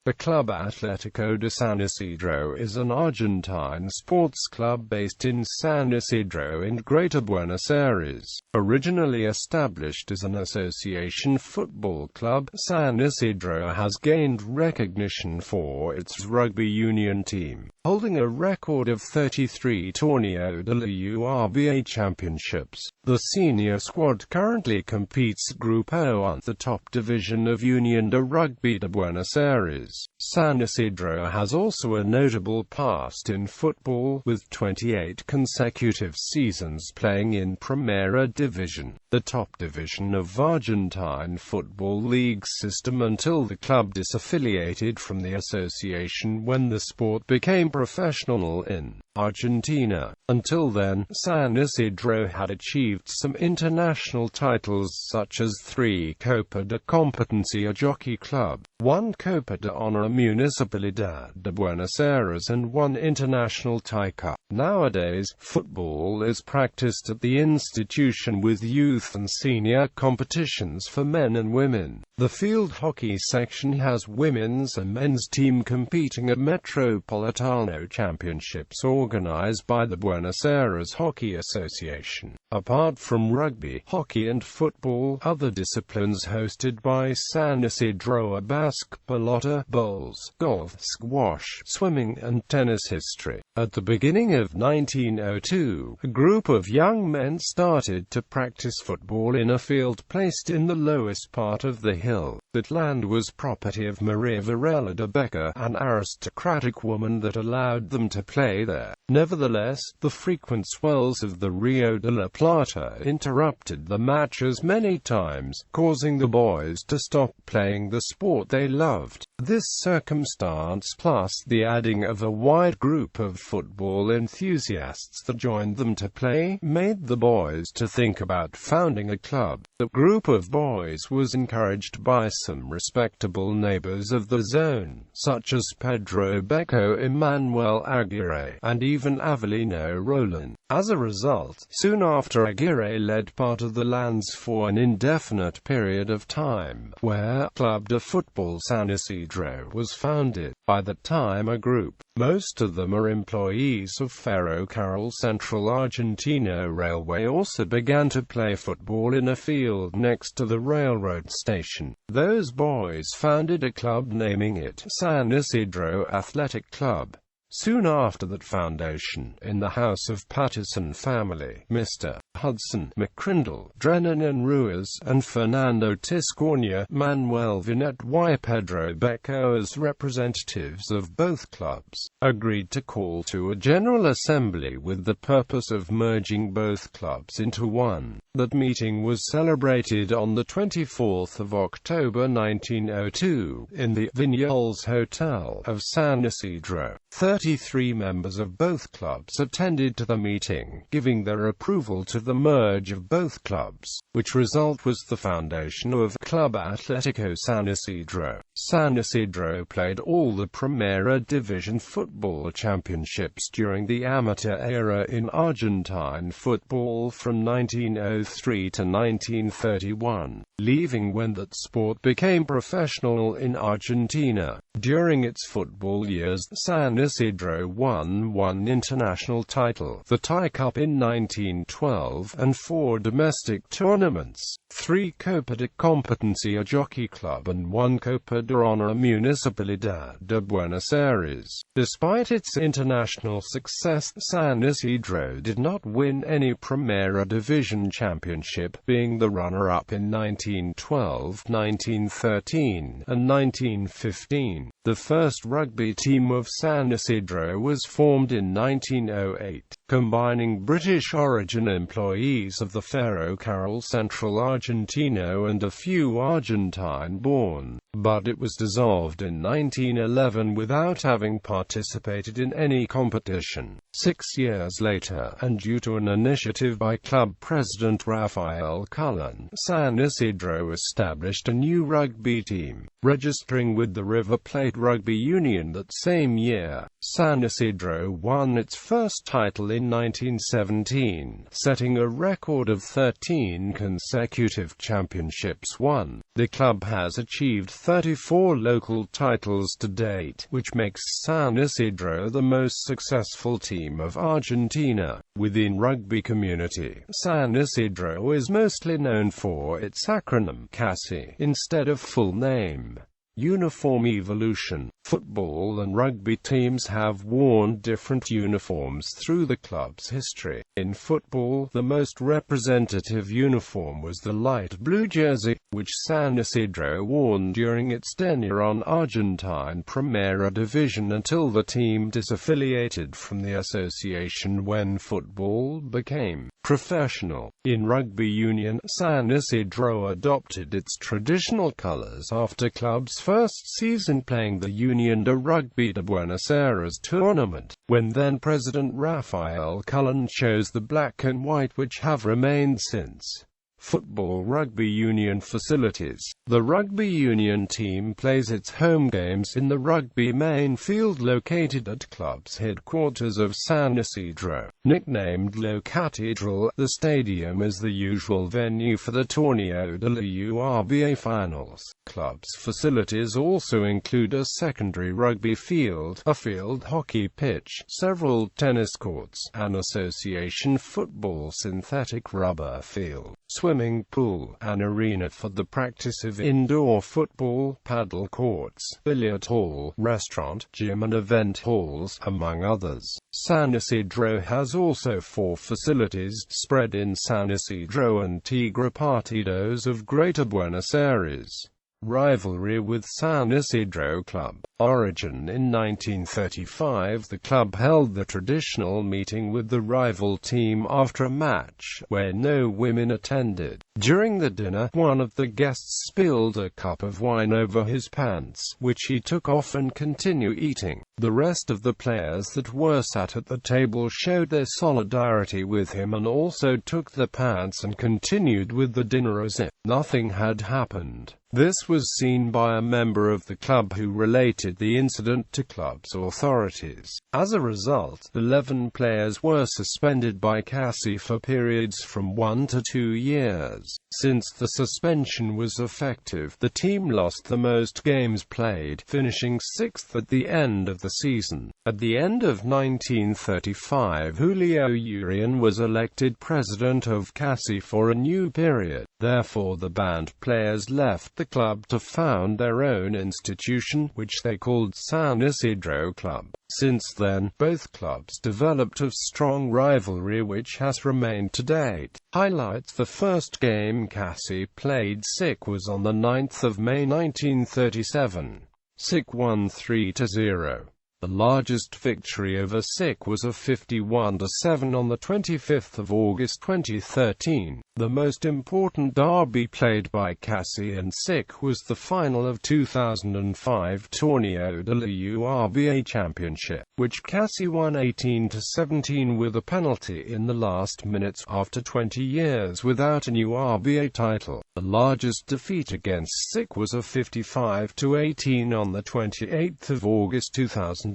The club Atlético de San Isidro is an Argentine sports club based in San Isidro in Greater Buenos Aires. Originally established as an association football club, San Isidro has gained recognition for its rugby union team, holding a record of 33 Torneo de la URBA championships. The senior squad currently competes Grupo 1, the top division of Unión de Rugby de Buenos Aires. San Isidro has also a notable past in football, with 28 consecutive seasons playing in Primera Division, the top division of Argentine football league system, until the club disaffiliated from the association when the sport became professional in Argentina. Until then, San Isidro had achieved some international titles such as 3 Copa de Competencia Jockey Club, 1 Copa de Honor Municipalidad de Buenos Aires and 1 International Tie Cup. Nowadays, football is practiced at the institution with youth and senior competitions for men and women. The field hockey section has women's and men's team competing at Metropolitano Championships organized by the Buenos Aires Hockey Association. Apart from rugby, hockey and football, other disciplines hosted by San Isidro are basket, pelota, bowls, golf, squash, swimming, and tennis. History. At the beginning of 1902, a group of young men started to practice football in a field placed in the lowest part of the hill. That land was property of Maria Varela de Becker, an aristocratic woman that allowed them to play there. Nevertheless, the frequent swells of the Rio de la Plata interrupted the matches many times, causing the boys to stop playing the sport they loved. This circumstance, plus the adding of a wide group of football enthusiasts that joined them to play, made the boys to think about founding a club. The group of boys was encouraged by some respectable neighbors of the zone, such as Pedro Becco, Emmanuel Aguirre, and even Avelino Roland. As a result, soon after, Aguirre led part of the lands for an indefinite period of time, where Club de Football San Isidro was founded. By that time a group, most of them are employees of Ferrocarril Central Argentino Railway, also began to play football in a field next to the railroad station. Those boys founded a club naming it San Isidro Athletic Club. Soon after that foundation, in the house of Patterson family, Mr. Hudson, McCrindle, Drennan and Ruiz, and Fernando Tiscornia, Manuel Vinet y Pedro Becco, as representatives of both clubs, agreed to call to a general assembly with the purpose of merging both clubs into one. That meeting was celebrated on the 24th of October 1902, in the Vinyols Hotel of San Isidro. 33 members of both clubs attended to the meeting, giving their approval to the merge of both clubs, which result was the foundation of Club Atlético San Isidro. San Isidro played all the Primera Division football championships during the amateur era in Argentine football from 1903 to 1931, leaving when that sport became professional in Argentina. During its football years, San Isidro won 1 international title, the Tie Cup in 1912, and 4 domestic tournaments, 3 Copa de Competencia Jockey Club and 1 Copa de Honor Municipalidad de Buenos Aires. Despite its international success, San Isidro did not win any Primera Division championship, being the runner-up in 1912, 1913, and 1915. The first rugby team of San Isidro was formed in 1908, combining British origin employees of the Ferrocarril Central Argentino and a few Argentine-born, but it was dissolved in 1911 without having participated in any competition. 6 years later, and due to an initiative by club president Rafael Cullen, San Isidro established a new rugby team, registering with the River Plate Rugby Union that same year. San Isidro won its first title in 1917, setting a record of 13 consecutive championships won. The club has achieved 34 local titles to date, which makes San Isidro the most successful team of Argentina. Within rugby community, San Isidro is mostly known for its acronym CASI instead of full name. Uniform evolution. Football and rugby teams have worn different uniforms through the club's history. In football, the most representative uniform was the light blue jersey, which San Isidro wore during its tenure on Argentine Primera Division until the team disaffiliated from the association when football became professional. In rugby union, San Isidro adopted its traditional colors after club's first season playing the Unión de Rugby de Buenos Aires tournament, when then-President Rafael Cullen chose the black and white, which have remained since. Football rugby union facilities. The rugby union team plays its home games in the rugby main field located at club's headquarters of San Isidro. Nicknamed La Catedral, the stadium is the usual venue for the Torneo de la URBA finals. Club's facilities also include a secondary rugby field, a field hockey pitch, several tennis courts, an association football synthetic rubber field, swimming pool, an arena for the practice of indoor football, paddle courts, billiard hall, restaurant, gym and event halls, among others. San Isidro has also 4 facilities spread in San Isidro and Tigre Partidos of Greater Buenos Aires. Rivalry with San Isidro Club. Origin. In 1935, the club held the traditional meeting with the rival team after a match, where no women attended. During the dinner, one of the guests spilled a cup of wine over his pants, which he took off and continued eating. The rest of the players that were sat at the table showed their solidarity with him and also took the pants and continued with the dinner as if nothing had happened. This was seen by a member of the club who related the incident to club's authorities. As a result, 11 players were suspended by CASI for periods from 1 to 2 years. Since the suspension was effective, the team lost the most games played, finishing 6th at the end of the season. At the end of 1935, Julio Urian was elected president of CASI for a new period. Therefore, the banned players left the club to found their own institution, which they called San Isidro Club. Since then, both clubs developed a strong rivalry which has remained to date. Highlights. The first game CASI played SIC was on the 9th of May 1937. SIC won 3-0. The largest victory over SIC was a 51-7 on the 25th of August 2013. The most important derby played by CASI and SIC was the final of 2005 Torneo de la URBA Championship, which CASI won 18-17 with a penalty in the last minutes, after 20 years without an URBA title. The largest defeat against SIC was a 55-18 on the 28th of August 2004.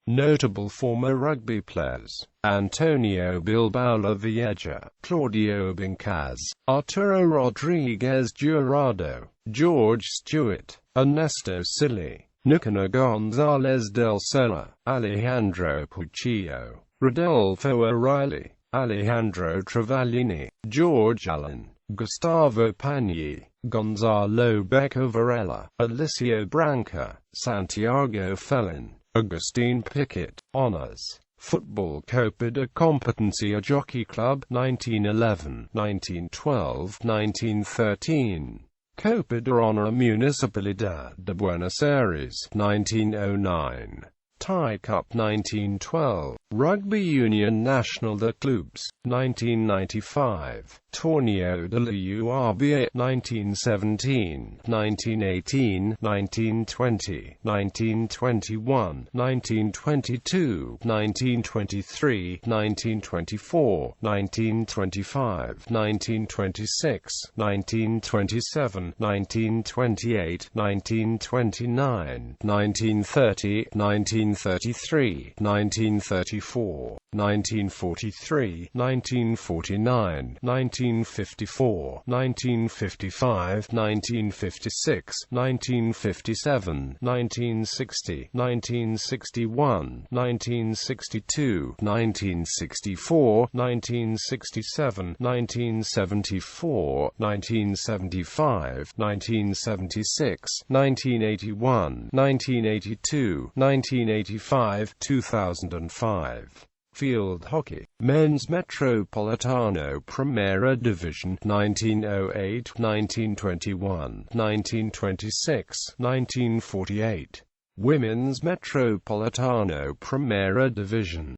Notable former rugby players: Antonio Bilbao La Vieja, Claudio Bincas, Arturo Rodriguez Jurado, George Stewart, Ernesto Silly, Nicanor Gonzalez del Sola, Alejandro Puccio, Rodolfo O'Reilly, Alejandro Travaglini, George Allen, Gustavo Pagni, Gonzalo Beca Varela, Alicio Branca, Santiago Felin, Agustin Piquet. Honors. Football Copa de Competencia Jockey Club, 1911, 1912, 1913. Copa de Honor Municipalidad de Buenos Aires, 1909. Thai Cup 1912. Rugby Union National de Clubs, 1995. Torneo de la URBA, 1917, 1918, 1920, 1921, 1922, 1923, 1924, 1925, 1926, 1927, 1928, 1929, 1930, 19 1933, 1934, 1943, 1949, 1954, 1955, 1956, 1957, 1960, 1961, 1962, 1964, 1967, 1974, 1975, 1976, 1981, 1982, 1985, 2005. Field hockey, Men's Metropolitano Primera Division, 1908, 1921, 1926, 1948. Women's Metropolitano Primera Division,